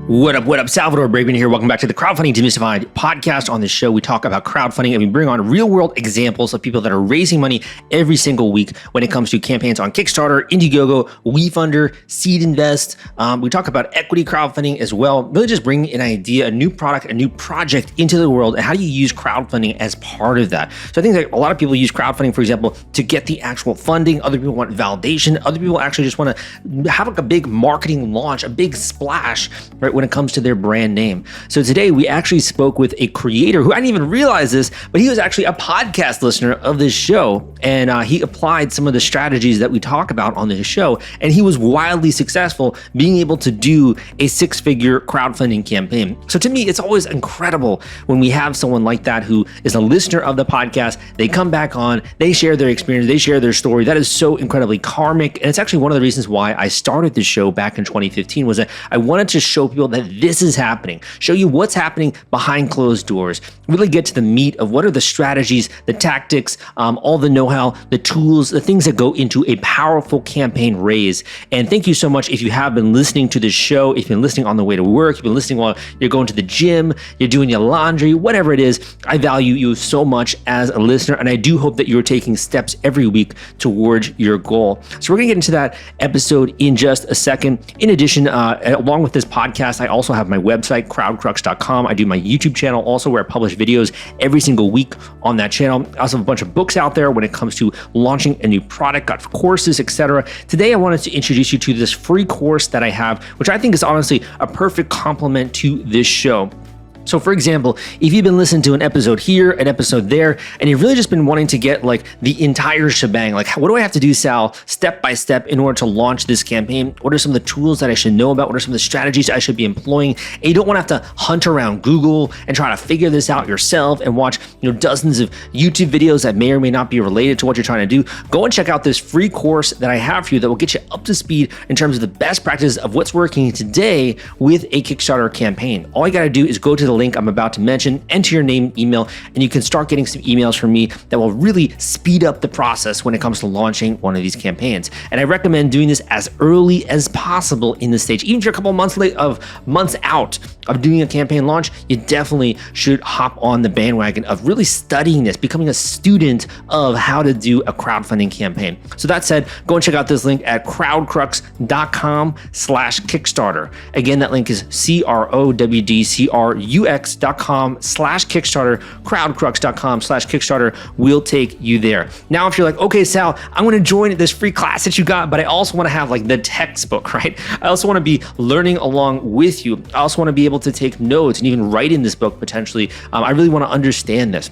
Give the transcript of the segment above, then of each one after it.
What up? Salvador Briggman here. Welcome back to the Crowdfunding Demystified podcast. On this show, we talk about crowdfunding and we bring on real-world examples of people that are raising money every single week when it comes to campaigns on Kickstarter, Indiegogo, WeFunder, Seed Invest. We talk about equity crowdfunding as well. Really just bring an idea, a new product, a new project into the world, and how do you use crowdfunding as part of that? So I think that a lot of people use crowdfunding, for example, to get the actual funding. Other people want validation. Other people actually just want to have like a big marketing launch, a big splash, right, when it comes to their brand name. So today we actually spoke with a creator who I didn't even realize this, but he was actually a podcast listener of this show. And he applied some of the strategies that we talk about on this show. And he was wildly successful being able to do a six-figure crowdfunding campaign. So to me, it's always incredible when we have someone like that who is a listener of the podcast. They come back on, they share their experience, they share their story. That is so incredibly karmic. And it's actually one of the reasons why I started this show back in 2015 was that I wanted to show people that this is happening, show you what's happening behind closed doors, really get to the meat of what are the strategies, the tactics, all the know-how, the tools, the things that go into a powerful campaign raise. And thank you so much if you have been listening to this show, if you've been listening on the way to work, you've been listening while you're going to the gym, you're doing your laundry, whatever it is. I value you so much as a listener, and I do hope that you're taking steps every week towards your goal. So we're gonna get into that episode in just a second. In addition, along with this podcast, I also have my website, crowdcrux.com. I do my YouTube channel also, where I publish videos every single week on that channel. I also have a bunch of books out there when it comes to launching a new product, got courses, etc. Today, I wanted to introduce you to this free course that I have, which I think is honestly a perfect complement to this show. So for example, if you've been listening to an episode here, an episode there, and you've really just been wanting to get like the entire shebang, like what do I have to do, Sal, step by step in order to launch this campaign? What are some of the tools that I should know about? What are some of the strategies I should be employing? And you don't want to have to hunt around Google and try to figure this out yourself and watch, dozens of YouTube videos that may or may not be related to what you're trying to do. Go and check out this free course that I have for you that will get you up to speed in terms of the best practices of what's working today with a Kickstarter campaign. All you got to do is go to the link I'm about to mention, enter your name, email, and you can start getting some emails from me that will really speed up the process when it comes to launching one of these campaigns. And I recommend doing this as early as possible in the stage. Even if you're a couple months out of doing a campaign launch, you definitely should hop on the bandwagon of really studying this, becoming a student of how to do a crowdfunding campaign. So that said, go and check out this link at crowdcrux.com/Kickstarter. Again, that link is crowdcrux.com/Kickstarter. Crowdcrux.com/Kickstarter will take you there. Now, if you're like, okay, Sal, I'm going to join this free class that you got, but I also want to have like the textbook, right? I also want to be learning along with you. I also want to be able to take notes and even write in this book potentially. I really want to understand this.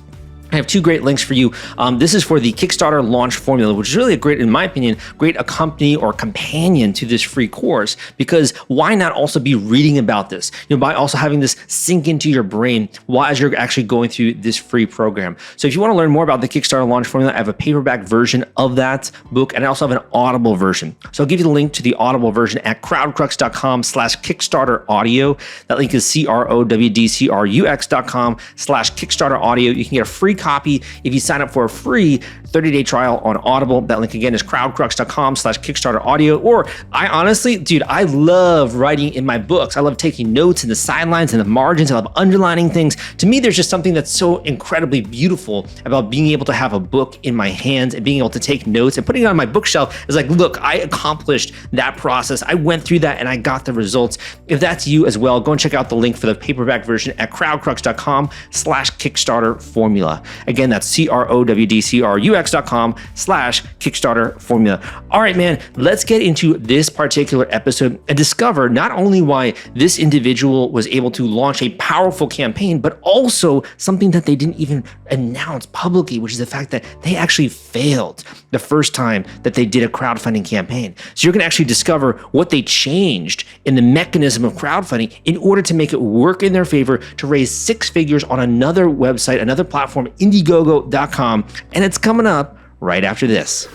I have two great links for you. This is for the Kickstarter launch formula, which is really a great, in my opinion, great accompany or companion to this free course, because why not also be reading about this? By also having this sink into your brain while as you're actually going through this free program. So if you want to learn more about the Kickstarter launch formula, I have a paperback version of that book, and I also have an Audible version. So I'll give you the link to the Audible version at crowdcrux.com/Kickstarter audio. That link is crowdcrux.com/Kickstarter audio. You can get a free copy if you sign up for a free 30-day trial on Audible. That link again is crowdcrux.com/Kickstarter audio. Or I love writing in my books. I love taking notes in the sidelines and the margins. I love underlining things. To me, there's just something that's so incredibly beautiful about being able to have a book in my hands and being able to take notes and putting it on my bookshelf. Is like, look, I accomplished that process. I went through that and I got the results. If that's you as well, go and check out the link for the paperback version at crowdcrux.com/Kickstarter formula. Again, that's crowdcrux.com/Kickstarter formula. All right, man, let's get into this particular episode and discover not only why this individual was able to launch a powerful campaign, but also something that they didn't even announce publicly, which is the fact that they actually failed the first time that they did a crowdfunding campaign. So you're going to actually discover what they changed in the mechanism of crowdfunding in order to make it work in their favor to raise six figures on another website, another platform, Indiegogo.com, and it's coming up right after this.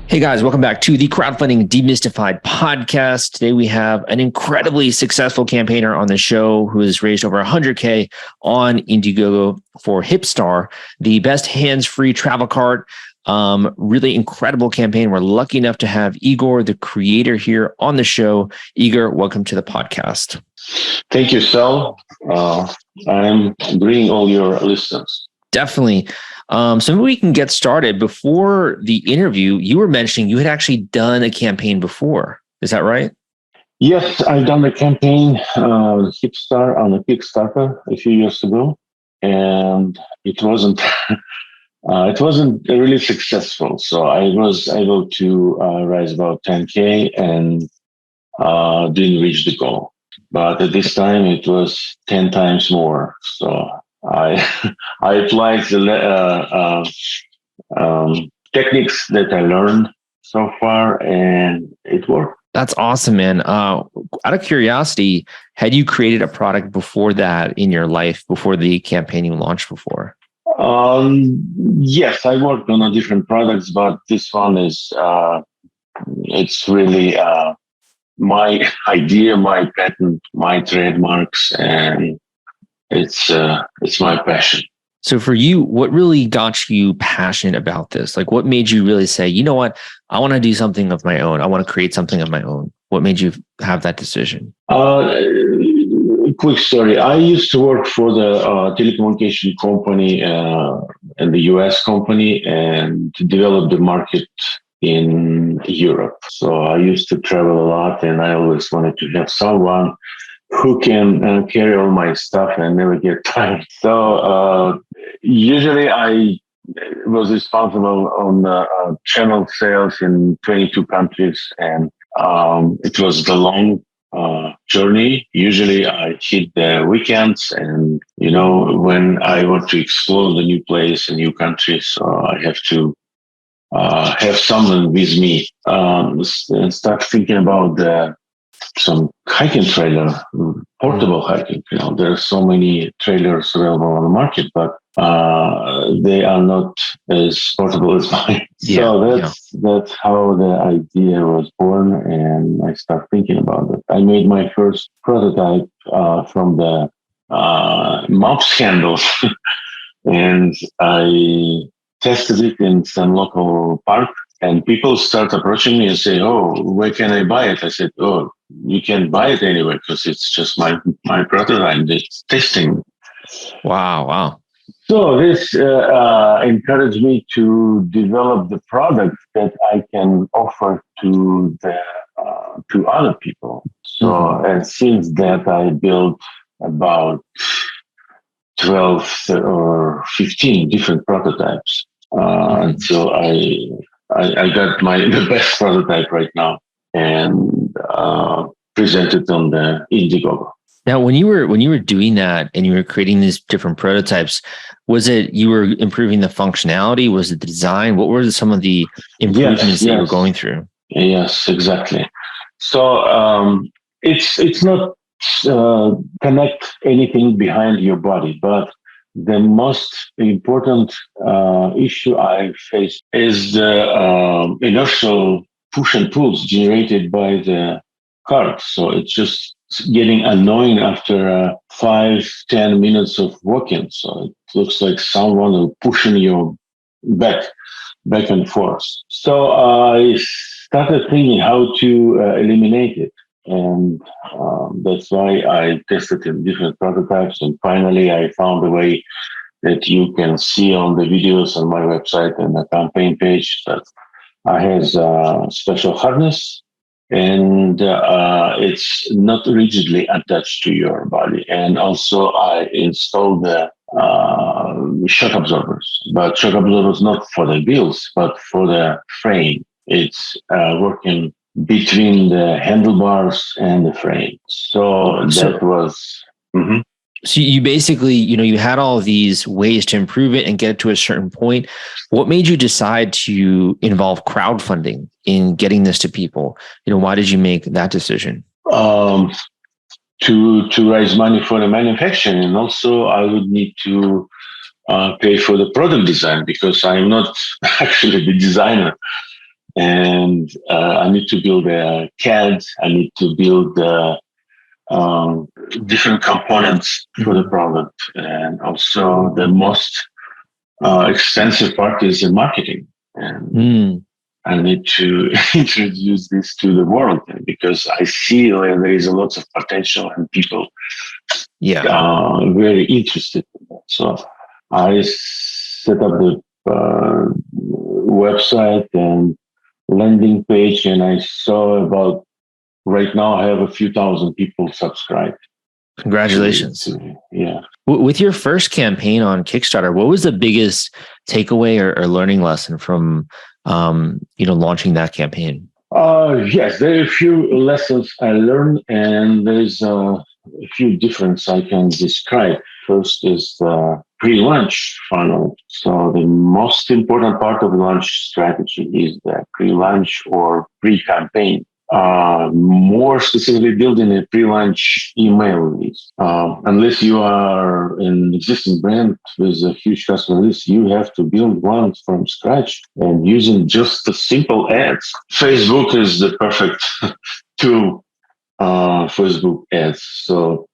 Hey guys, welcome back to the Crowdfunding Demystified podcast. Today we have an incredibly successful campaigner on the show who has raised over 100K on Indiegogo for HipStar, the best hands-free travel cart Really incredible campaign. We're lucky enough to have Igor, the creator, here on the show. Igor, welcome to the podcast. Thank you, Sal. I'm greeting all your listeners. Definitely. So maybe we can get started. Before the interview, you were mentioning you had actually done a campaign before. Is that right? Yes, I've done a campaign, HipStar, on a Kickstarter a few years ago, and it wasn't it wasn't really successful. So I was able to raise about 10K and didn't reach the goal. But at this time, it was 10 times more. So I I applied the techniques that I learned so far, and it worked. That's awesome, man. Out of curiosity, had you created a product before that in your life, before the campaign you launched before? Yes, I worked on different products, but this one is, it's really my idea, my patent, my trademarks, and it's my passion. So for you, what really got you passionate about this? Like what made you really say, you know what, I want to do something of my own. I want to create something of my own. What made you have that decision? Quick story. I used to work for the telecommunication company, and the US company, and to develop the market in Europe. So I used to travel a lot, and I always wanted to have someone who can carry all my stuff and never get tired. So usually I was responsible on channel sales in 22 countries, and it was the long journey. Usually I hit the weekends, and when I want to explore the new place, a new country, so I have to have someone with me, and start thinking about some hiking trailer, portable hiking. There are so many trailers available on the market, but they are not as portable as mine. So that's how the idea was born, and I started thinking about it. I made my first prototype from the mouse handles, and I tested it in some local park. And people start approaching me and say, "Oh, where can I buy it?" I said, "Oh, you can buy it anywhere because it's just my prototype. It's testing." Wow. So this encouraged me to develop the product that I can offer to other people. So and since that, I built about 12 or 15 different prototypes until I got the best prototype right now, and presented on the Indiegogo. Now, when you were doing that and you were creating these different prototypes, was it you were improving the functionality? Was it the design? What were some of the improvements that you were going through? Yes, exactly. So it's not connect anything behind your body, but the most important issue I face is the inertial push and pulls generated by the cart. So it's just getting annoying after 5-10 minutes of walking. So it looks like someone pushing you back and forth. So I started thinking how to eliminate it. And that's why I tested in different prototypes. And finally, I found a way that you can see on the videos on my website and the campaign page that I have a special harness, and it's not rigidly attached to your body. And also I installed the shock absorbers, but shock absorbers not for the wheels, but for the frame. It's working between the handlebars and the frame. So that was... So you basically, you had all of these ways to improve it and get it to a certain point. What made you decide to involve crowdfunding in getting this to people? Why did you make that decision? To raise money for the manufacturing, and also I would need to pay for the product design, because I'm not actually the designer. And I need to build a CAD. I need to build different components for the product. And also the most expensive part is the marketing. and I need to introduce this to the world because I see there is a lot of potential and people are very interested in that. So I set up the website and landing page, and I saw about right now I have a few thousand people subscribed. Congratulations. Yeah. With your first campaign on Kickstarter, what was the biggest takeaway or learning lesson from launching that campaign? Yes, there are a few lessons I learned, and there's a few differences I can describe. First is the pre-launch funnel. So the most important part of the launch strategy is the pre-launch or pre-campaign. More specifically, building a pre-launch email list. Unless you are an existing brand with a huge customer list, you have to build one from scratch and using just the simple ads. Facebook is the perfect tool. Facebook ads. So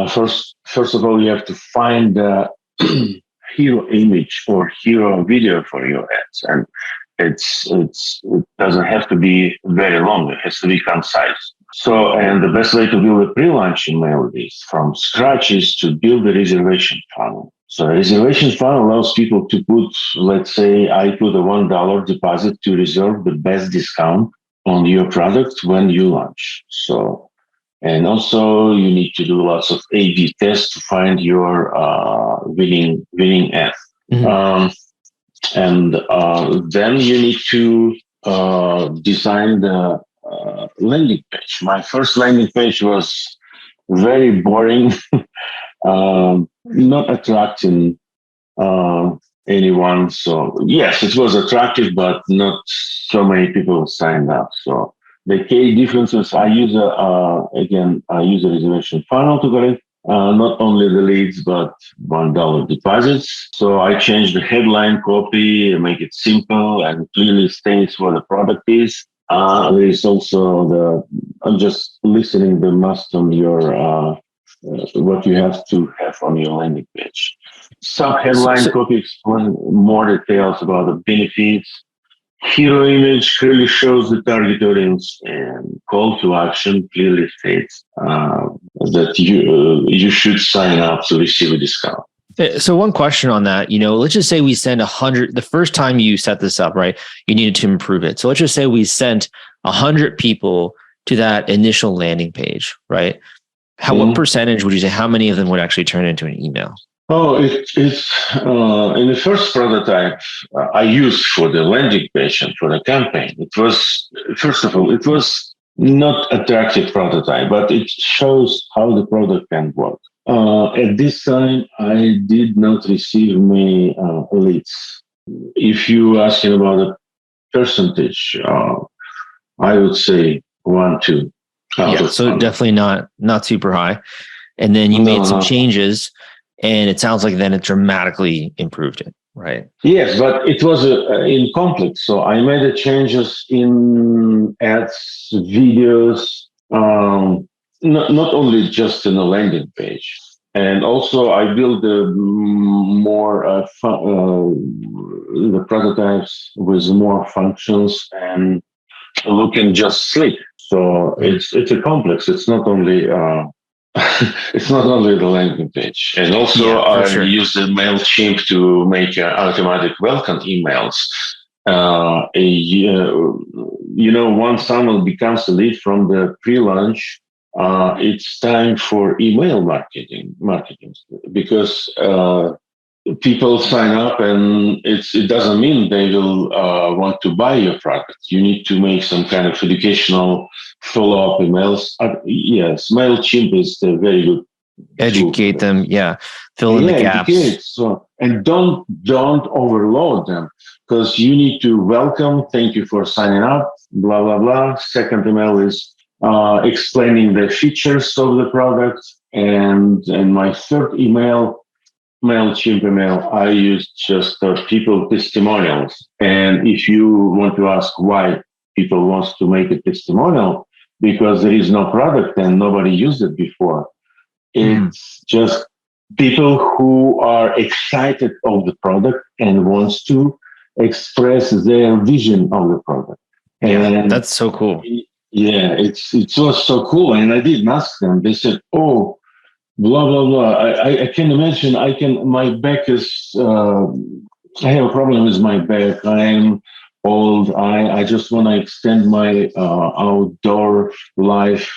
first of all, you have to find the hero image or hero video for your ads, and it doesn't have to be very long. It has to be concise. So, and the best way to build a pre-launch email list from scratch is to build a reservation funnel. So, a reservation funnel allows people to put, let's say, I put a $1 deposit to reserve the best discount on your product when you launch. So, and also you need to do lots of A/B tests to find your winning ad. Mm-hmm. And then you need to design the landing page. My first landing page was very boring, not attracting anyone. So yes, it was attractive, but not so many people signed up. So the key differences, I use a reservation funnel to collect not only the leads, but $1 deposits. So I changed the headline copy, make it simple and clearly states what the product is. There is also I'm just listening the must on your, what you have to have on your landing page. Sub-headline copy explain more details about the benefits. Hero image clearly shows the target audience, and call to action clearly states that you should sign up to receive a discount. So one question on that, let's just say we send 100, the first time you set this up, right, you needed to improve it. So let's just say we sent 100 people to that initial landing page, right? What percentage would you say, how many of them would actually turn into an email? Oh, it's in the first prototype I used for the landing page and for the campaign. It was, first of all, it was not attractive prototype, but it shows how the product can work. At this time, I did not receive many leads. If you asking about a percentage, I would say 1-2. So definitely not super high. And then you made some changes. And it sounds like then it dramatically improved it, right? Yes, but it was incomplete. So I made the changes in ads, videos, not only just in the landing page. And also I built more the prototypes with more functions and looking just sleek. So it's a complex. It's not only it's not only the landing page. And also I use the MailChimp to make automatic welcome emails. Once someone becomes a lead from the pre-launch, it's time for email marketing because people sign up and it doesn't mean they will want to buy your product. You need to make some kind of educational follow-up emails. Yes, MailChimp is a very good educate them. Yeah. Fill in the gaps. So, and don't overload them because you need to welcome, thank you for signing up, blah, blah, blah. Second email is explaining the features of the product. And my third email, MailChimp email, I use just people testimonials. And if you want to ask why people wants to make a testimonial, because there is no product and nobody used it before. It's just people who are excited of the product and wants to express their vision of the product. And that's so cool. yeah, it was so cool. And I didn't ask them. They said, "Oh, blah blah blah." I can imagine. My back is. I have a problem with my back. I am old. I just want to extend my outdoor life,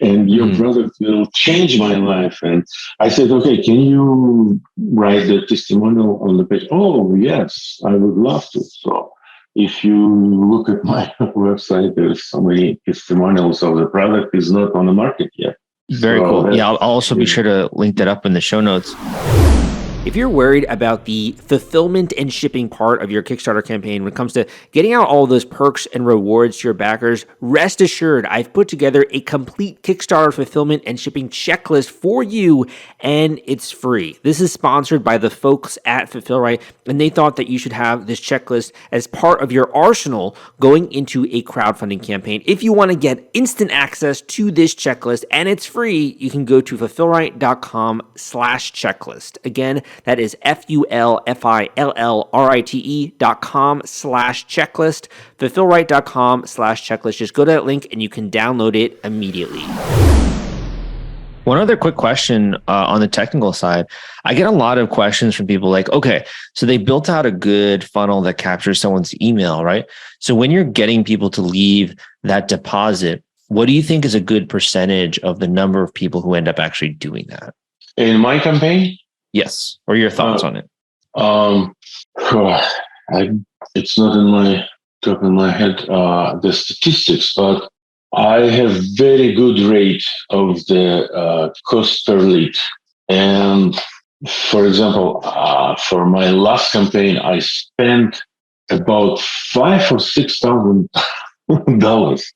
and your product will change my life. And I said, "Okay, can you write the testimonial on the page?" "Oh yes, I would love to." So if you look at my website, there's so many testimonials of the product is not on the market yet. Very cool. Yeah, I'll also be sure to link that up in the show notes. If you're worried about the fulfillment and shipping part of your Kickstarter campaign when it comes to getting out all those perks and rewards to your backers, rest assured I've put together a complete Kickstarter fulfillment and shipping checklist for you, and it's free. This is sponsored by the folks at Fulfillrite, and they thought that you should have this checklist as part of your arsenal going into a crowdfunding campaign. If you want to get instant access to this checklist, and it's free, you can go to fulfillrite.com/checklist. Again, that is fulfillrite.com/checklist, fulfillrite.com/checklist. Just go to that link and you can download it immediately. One other quick question on the technical side. I get a lot of questions from people like, okay, so they built out a good funnel that captures someone's email, right? So when you're getting people to leave that deposit, what do you think is a good percentage of the number of people who end up actually doing that? In my campaign? Yes. Or your thoughts on it? It's not in my top of my head, the statistics, but I have very good rate of the cost per lead. And for example, for my last campaign, I spent about $5,000 or $6,000,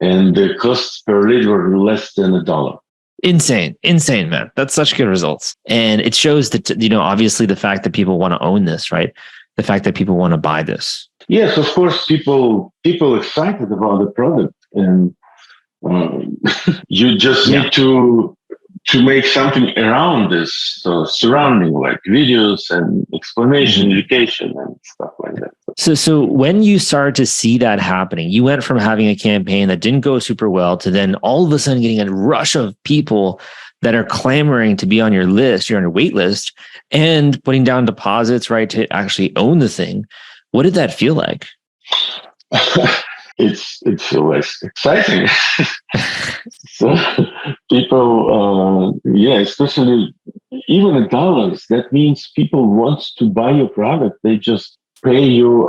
and the costs per lead were less than $1. Insane, man. That's such good results. And it shows that, obviously the fact that people want to own this, right? The fact that people want to buy this. Yes, of course, people excited about the product, and you just need to make something around this, so surrounding like videos and explanation, education, and stuff like that. So when you started to see that happening, you went from having a campaign that didn't go super well to then all of a sudden getting a rush of people that are clamoring to be on your list, you're on your wait list, and putting down deposits, right, to actually own the thing. What did that feel like? It feels exciting. So people, especially even $1, that means people want to buy your product. They just pay you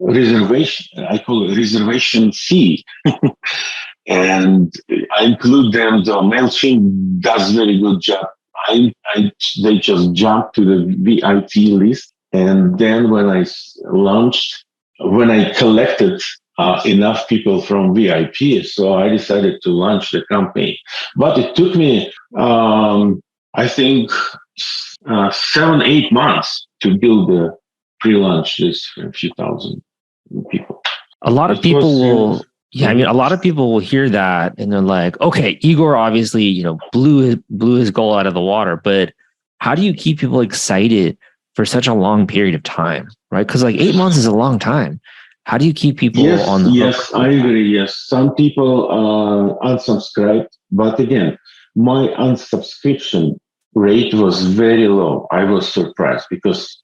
reservation. I call it reservation fee. And I include them. The MailChimp does very good job. They just jump to the VIP list. And then when I collected enough people from VIP, so I decided to launch the campaign. But it took me, I think, 7-8 months to build the pre-launch list for a few thousand people. A lot of people will... Yeah, I mean, a lot of people will hear that and they're like, okay, Igor obviously, blew his goal out of the water, but how do you keep people excited for such a long period of time, right? Because 8 months is a long time. How do you keep people on the hook? Yes, I agree. Yes, some people unsubscribed, but again, my unsubscription rate was very low. I was surprised because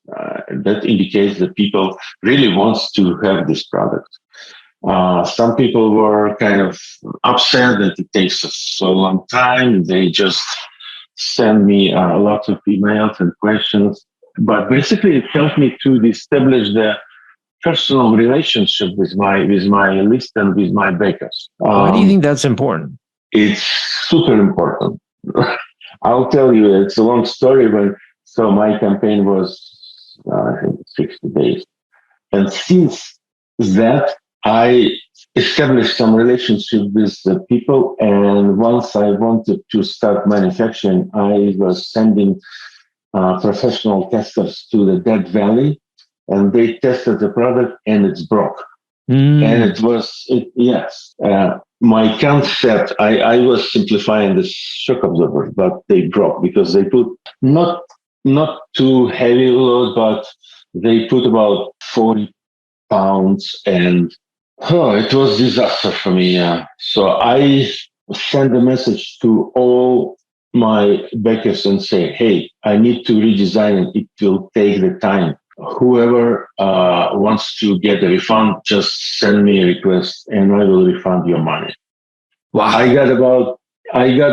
that indicates that people really wants to have this product. Some people were kind of upset that it takes so long time. They just send me a lot of emails and questions. But basically, it helped me to establish the personal relationship with my list and with my backers. Why do you think that's important? It's super important. I'll tell you, it's a long story, so my campaign was, I think, 60 days. And since that, I established some relationship with the people. And once I wanted to start manufacturing, I was sending professional testers to the Dead Valley, and they tested the product and it's broke. And it was, my concept, I was simplifying the shock absorbers, but they broke because they put not not too heavy load, but they put about 40 pounds, and it was disaster for me. Yeah. So I sent a message to all my backers and say, hey, I need to redesign it. It will take the time. Whoever wants to get a refund, just send me a request and I will refund your money. Wow. I got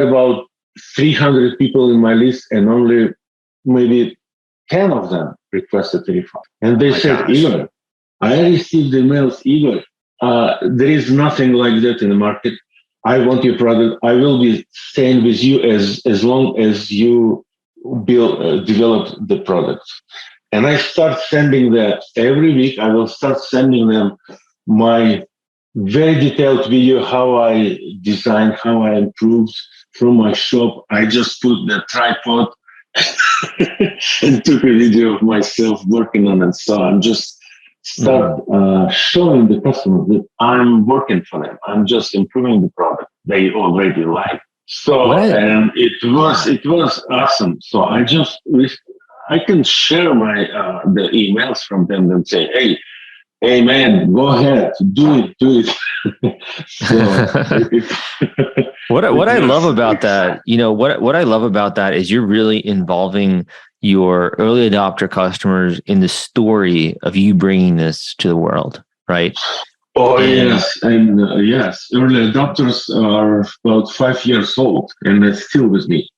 about 300 people in my list, and only maybe 10 of them requested a refund. And they said, Igor, I received emails, Igor, there is nothing like that in the market. I want your product. I will be staying with you as long as you develop the product. And I start sending that every week. I will start sending them my very detailed video, how I designed, how I improved from my shop. I just put the tripod and took a video of myself working on it. So I'm just start showing the customer that I'm working for them. I'm just improving the product they already like. So and it was awesome. So I can share my the emails from them and say, hey man, go ahead, do it. What I love about that, what I love about that is you're really involving your early adopter customers in the story of you bringing this to the world, right? Oh, yes. And yes, early adopters are about 5 years old and they're still with me.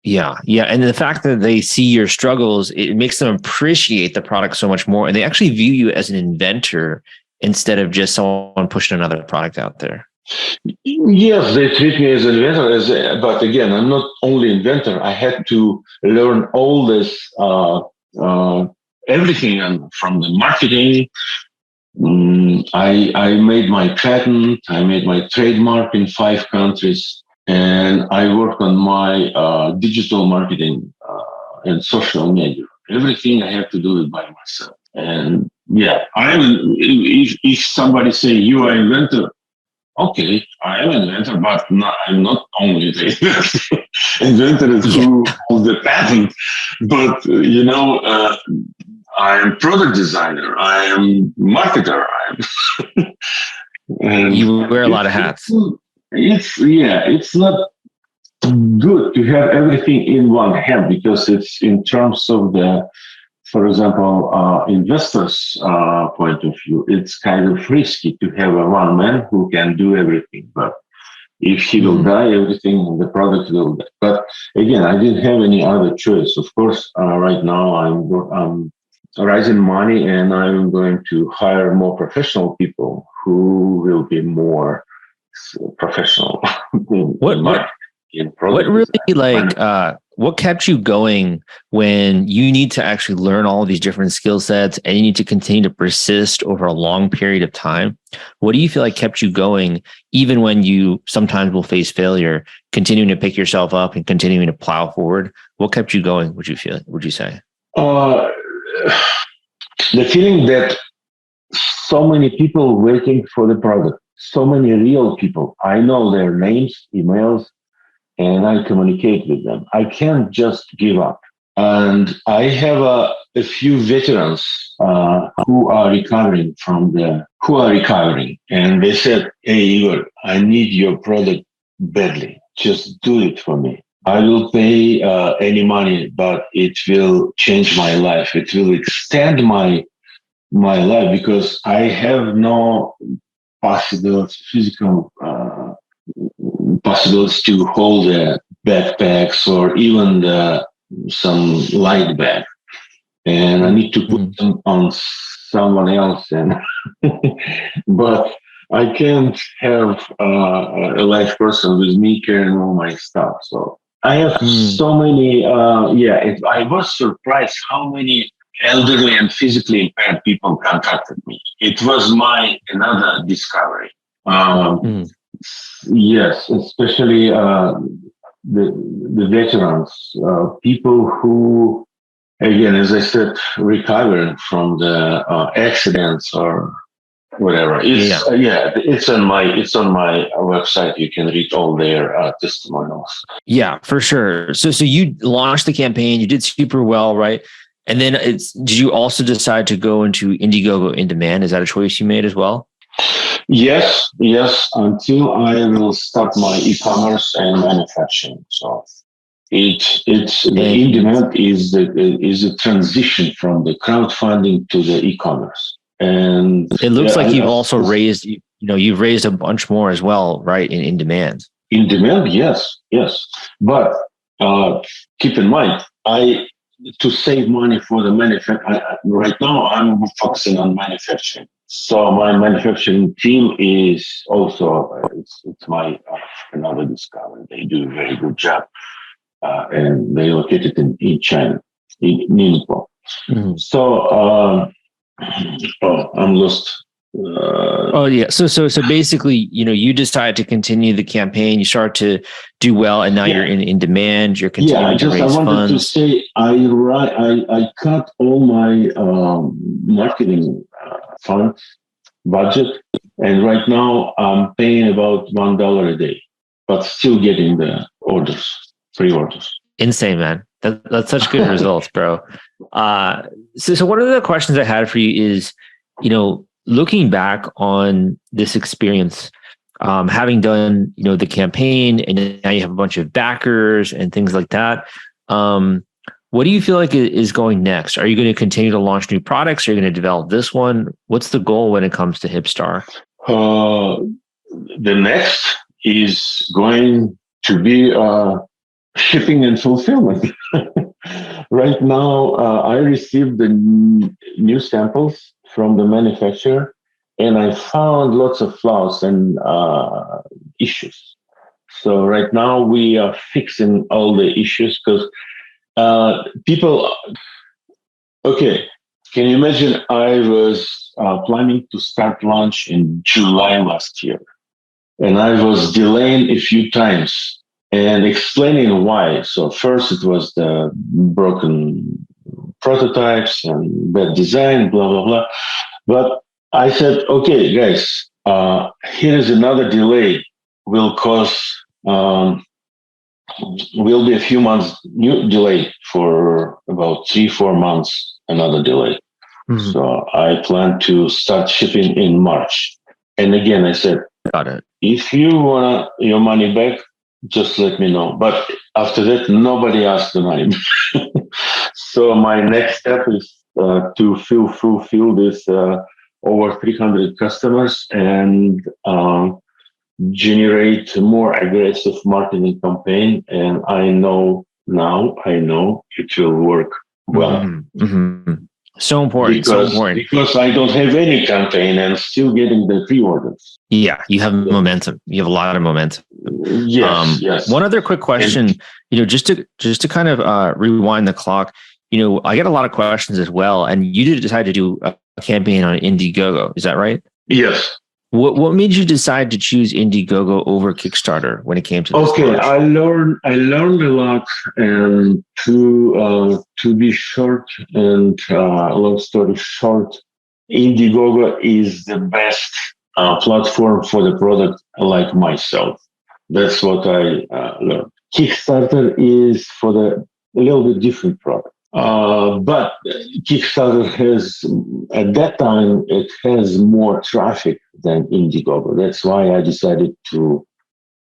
Yeah. And the fact that they see your struggles, it makes them appreciate the product so much more. And they actually view you as an inventor instead of just someone pushing another product out there. Yes, they treat me as an inventor, but again, I'm not only inventor. I had to learn all this, everything from the marketing. I made my patent, I made my trademark in 5 countries, and I worked on my digital marketing and social media. Everything I have to do it by myself. And yeah, if somebody say you are inventor, okay, I am an inventor, but I'm not only the inventor who holds the patent, but I am product designer, I am marketer, and you wear a lot of hats. It's not good to have everything in one hand, because it's in terms of for example, investors' point of view, it's kind of risky to have a one man who can do everything. But if he will die, everything, the product will die. But again, I didn't have any other choice. Of course, right now I'm raising money, and I'm going to hire more professional people who will be more professional. What kept you going when you need to actually learn all of these different skill sets and you need to continue to persist over a long period of time? What do you feel like kept you going, even when you sometimes will face failure, continuing to pick yourself up and continuing to plow forward? What kept you going, would you say? The feeling that so many people waiting for the product, so many real people. I know their names, emails, and I communicate with them. I can't just give up. And I have a few veterans who are recovering, and they said, "Hey Igor, I need your product badly. Just do it for me. I will pay any money, but it will change my life. It will extend my life, because I have no physical possibilities to hold the backpacks or even some light bag, and I need to put them on someone else. And but I can't have a live person with me carrying all my stuff. So I have so many. I was surprised how many elderly and physically impaired people contacted me. It was another discovery. Yes, especially the veterans, people who, again, as I said, recovering from the accidents or whatever. It's on my website. You can read all their testimonials. Yeah, for sure. So you launched the campaign, you did super well, right? And then did you also decide to go into Indiegogo InDemand? Is that a choice you made as well? Yes. Until I will start my e-commerce and manufacturing. So it's the InDemand is a transition from the crowdfunding to the e-commerce. And it looks like you've also raised, you've raised a bunch more as well, right? In InDemand. InDemand, yes. But keep in mind, to save money for the manufacturing, right now I'm focusing on manufacturing. So my manufacturing team is also, it's my another discovery. They do a very good job. And they located in China, in Ningbo. Mm-hmm. So, I'm lost. So basically, you decide to continue the campaign. You start to do well, and now you're in demand. You're continuing to raise funds. I wanted to say I cut all my marketing fund budget, and right now I'm paying about $1 a day, but still getting the orders, pre-orders. Insane, man. That's such good results, bro. So one of the questions I had for you is, looking back on this experience, having done, the campaign, and now you have a bunch of backers and things like that. What do you feel like is going next? Are you going to continue to launch new products? Are you going to develop this one? What's the goal when it comes to HipStar? The next is going to be shipping and fulfillment. Right now, I received the new samples from the manufacturer, and I found lots of flaws and issues. So right now we are fixing all the issues because people. Okay, can you imagine? I was planning to start launch in July last year, and I was delaying a few times and explaining why. So first it was the broken prototypes and bad design, blah, blah, blah. But I said, okay, guys, here is another delay. Will be a few months new delay for about 3-4 months, another delay. Mm-hmm. So I plan to start shipping in March. And again, I said, got it. If you want your money back, just let me know. But after that, nobody asked the money. So my next step is to fulfill this over 300 customers and generate more aggressive marketing campaign. And I know it will work well. Mm-hmm. Mm-hmm. So important. Because I don't have any campaign and still getting the pre-orders. Yeah, you have momentum. You have a lot of momentum. Yes. One other quick question, just to kind of rewind the clock. I get a lot of questions as well, and you did decide to do a campaign on Indiegogo. Is that right? Yes. What made you decide to choose Indiegogo over Kickstarter when it came to this? Okay, I learned a lot, and to be short and long story short, Indiegogo is the best platform for the product like myself. That's what I learned. Kickstarter is for a little bit different product. But Kickstarter at that time, it has more traffic than Indiegogo. That's why I decided to.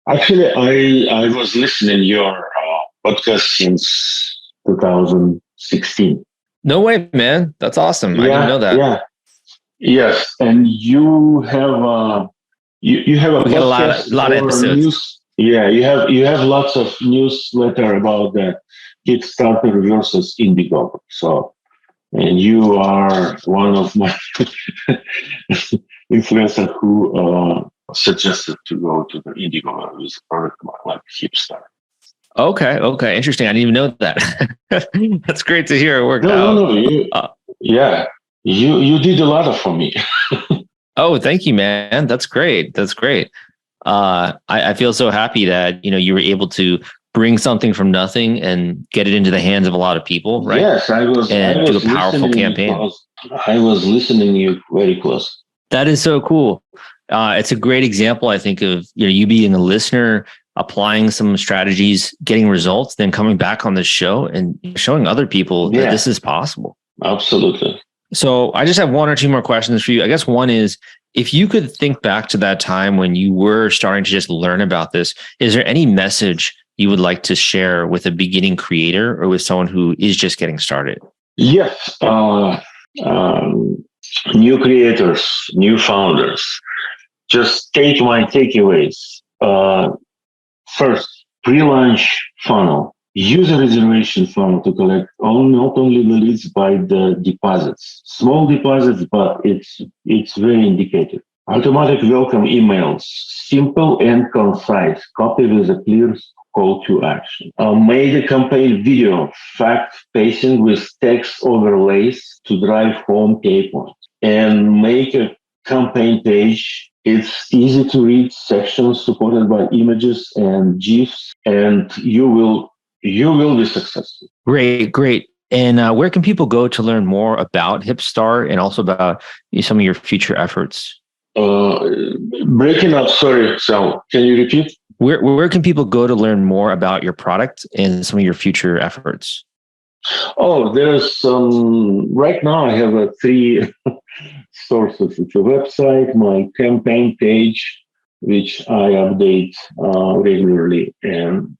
Actually, I was listening your podcast since 2016. No way, man! That's awesome. I didn't know that. Yeah. Yes, and you have you have we got a lot of episodes. News. Yeah, you have lots of newsletter about that. Kickstarter versus Indiegogo. So, and you are one of my influencers who suggested to go to the Indiegogo with a product like HipStar. Okay, interesting. I didn't even know that. That's great to hear. It worked out. No. You did a lot for me. Oh, thank you, man. That's great. I feel so happy that you were able to bring something from nothing and get it into the hands of a lot of people, right? Yes, I was do a powerful campaign. I was listening to you very close. That is so cool. It's a great example, I think, of you being a listener, applying some strategies, getting results, then coming back on the show and showing other people that this is possible. Absolutely. So I just have one or two more questions for you. I guess one is, if you could think back to that time when you were starting to just learn about this, is there any message you would like to share with a beginning creator or with someone who is just getting started? Yes. New creators, new founders, just take my takeaways. First, pre-launch funnel. Use a reservation funnel to collect not only the leads by the deposits, small deposits, but it's very indicative. Automatic welcome emails, simple and concise, copy with a clear call to action. Made a campaign video, fact pacing with text overlays to drive home key points. And make a campaign page. It's easy to read, sections supported by images and GIFs, and you will be successful. Great. And where can people go to learn more about HipStar and also about some of your future efforts? Breaking up, sorry, Sal, can you repeat? Where can people go to learn more about your product and some of your future efforts? Oh, there's right now I have 3 sources. It's a website, my campaign page, which I update regularly, and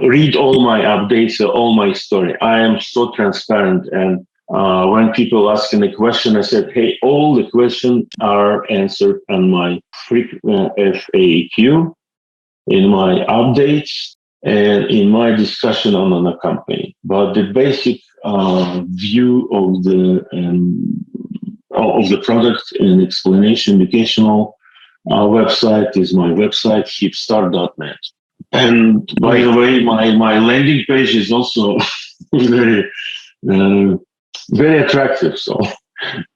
read all my updates, all my story. I am so transparent, and when people ask me a question, I said, hey, all the questions are answered on my FAQ, in my updates, and in my discussion on the company. But the basic view of the product and explanation, educational website is my website, hipstar.net. And by the way, my landing page is also very attractive. So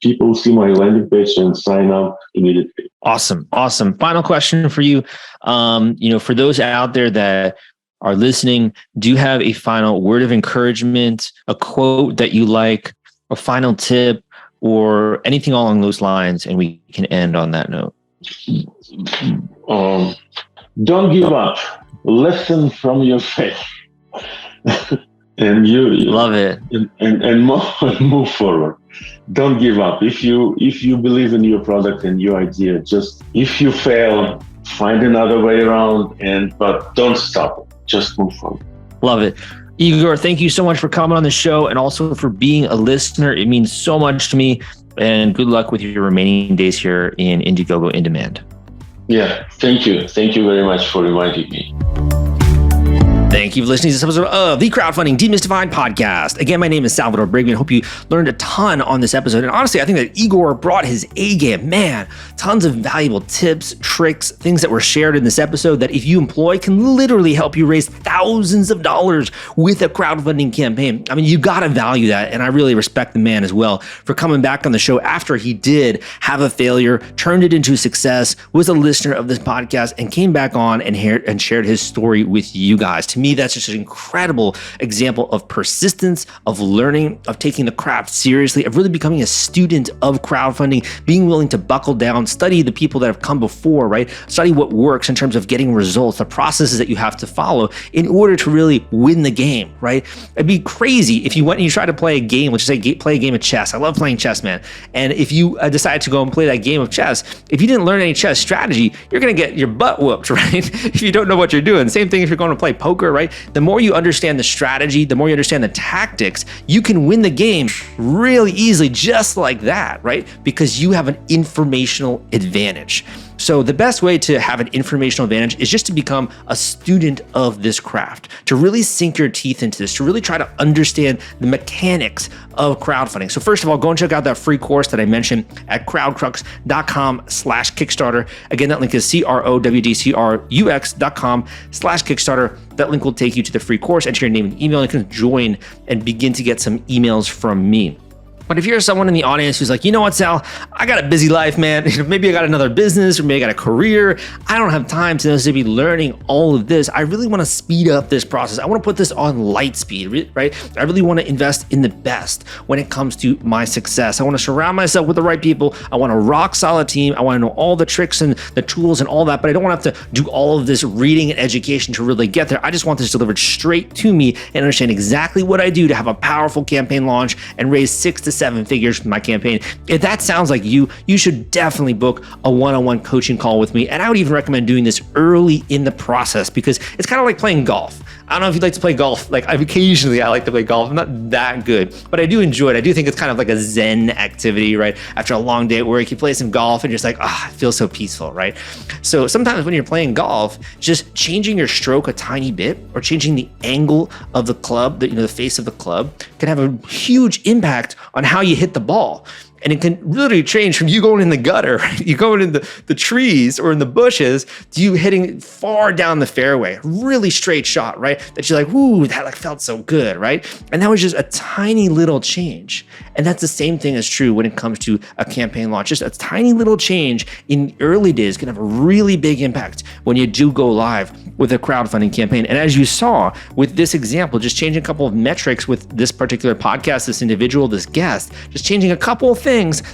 people see my landing page and sign up immediately. Awesome. Final question for you. For those out there that are listening, do you have a final word of encouragement, a quote that you like, a final tip, or anything along those lines? And we can end on that note. Don't give up. Listen from your faith. And you love it. And move forward. Don't give up. If you believe in your product and your idea, just if you fail, find another way around, but don't stop. Just move forward. Love it. Igor, thank you so much for coming on the show and also for being a listener. It means so much to me, and good luck with your remaining days here in Indiegogo InDemand. Yeah, thank you. Thank you very much for inviting me. Thank you for listening to this episode of the Crowdfunding Demystified podcast. Again, my name is Salvador Briggman. Hope you learned a ton on this episode. And honestly, I think that Igor brought his A game. Man, tons of valuable tips, tricks, things that were shared in this episode that if you employ can literally help you raise thousands of dollars with a crowdfunding campaign. I mean, you got to value that. And I really respect the man as well for coming back on the show after he did have a failure, turned it into a success, was a listener of this podcast, and came back on and shared his story with you guys. To me, that's just an incredible example of persistence, of learning, of taking the craft seriously, of really becoming a student of crowdfunding, being willing to buckle down, study the people that have come before, right? Study what works in terms of getting results, the processes that you have to follow in order to really win the game, right? It'd be crazy if you went and you tried to play a game, let's just say play a game of chess. I love playing chess, man. And if you decided to go and play that game of chess, if you didn't learn any chess strategy, you're going to get your butt whooped, right? If you don't know what you're doing. Same thing if you're going to play poker, right? The more you understand the strategy, the more you understand the tactics, you can win the game really easily, just like that, right? Because you have an informational advantage. So the best way to have an informational advantage is just to become a student of this craft, to really sink your teeth into this, to really try to understand the mechanics of crowdfunding. So first of all, go and check out that free course that I mentioned at crowdcrux.com/Kickstarter. Again, that link is crowdcrux.com/Kickstarter. That link will take you to the free course. Enter your name and email, and you can join and begin to get some emails from me. But if you're someone in the audience who's like, you know what, Sal, I got a busy life, man. Maybe I got another business or maybe I got a career. I don't have time to necessarily be learning all of this. I really want to speed up this process. I want to put this on light speed, right? I really want to invest in the best when it comes to my success. I want to surround myself with the right people. I want a rock solid team. I want to know all the tricks and the tools and all that, but I don't want to have to do all of this reading and education to really get there. I just want this delivered straight to me and understand exactly what I do to have a powerful campaign launch and raise 6 to 7 figures from my campaign. If that sounds like you should definitely book a one-on-one coaching call with me. And I would even recommend doing this early in the process because it's kind of like playing golf. I don't know if you'd like to play golf. Like occasionally I like to play golf. I'm not that good, but I do enjoy it. I do think it's kind of like a Zen activity, right? After a long day at work, you play some golf and you're just like, it feels so peaceful, right? So sometimes when you're playing golf, just changing your stroke a tiny bit or changing the angle of the club, the face of the club can have a huge impact on how you hit the ball. And it can literally change from you going in the gutter, you going in the trees or in the bushes, to you hitting far down the fairway, really straight shot, right? That you're like, ooh, that felt so good, right? And that was just a tiny little change. And that's the same thing is true when it comes to a campaign launch. Just a tiny little change in the early days can have a really big impact when you do go live with a crowdfunding campaign. And as you saw with this example, just changing a couple of metrics with this particular podcast, this individual, this guest, just changing a couple of things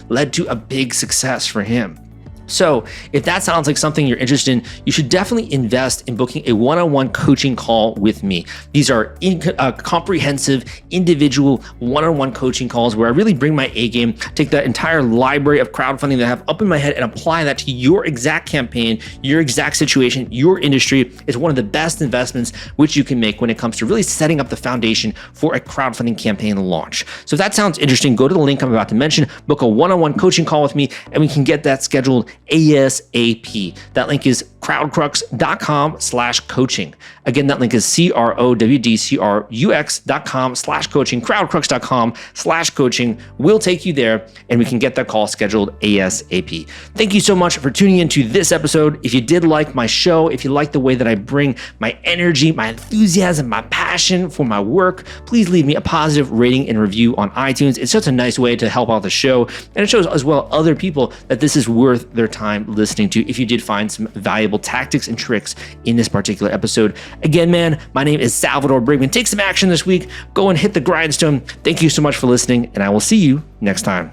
led to a big success for him. So if that sounds like something you're interested in, you should definitely invest in booking a one-on-one coaching call with me. These are comprehensive, individual one-on-one coaching calls where I really bring my A game, take that entire library of crowdfunding that I have up in my head and apply that to your exact campaign, your exact situation, your industry. Is one of the best investments which you can make when it comes to really setting up the foundation for a crowdfunding campaign launch. So if that sounds interesting, go to the link I'm about to mention, book a one-on-one coaching call with me, and we can get that scheduled ASAP. That link is crowdcrux.com/coaching. Again, that link is crowdcrux.com/coaching, crowdcrux.com/coaching. We'll take you there and we can get that call scheduled ASAP. Thank you so much for tuning into this episode. If you did like my show, if you like the way that I bring my energy, my enthusiasm, my passion for my work, please leave me a positive rating and review on iTunes. It's such a nice way to help out the show. And it shows as well other people that this is worth their time listening to if you did find some valuable tactics and tricks in this particular episode. Again, man, my name is Salvador Briggman. Take some action this week. Go and hit the grindstone. Thank you so much for listening, and I will see you next time.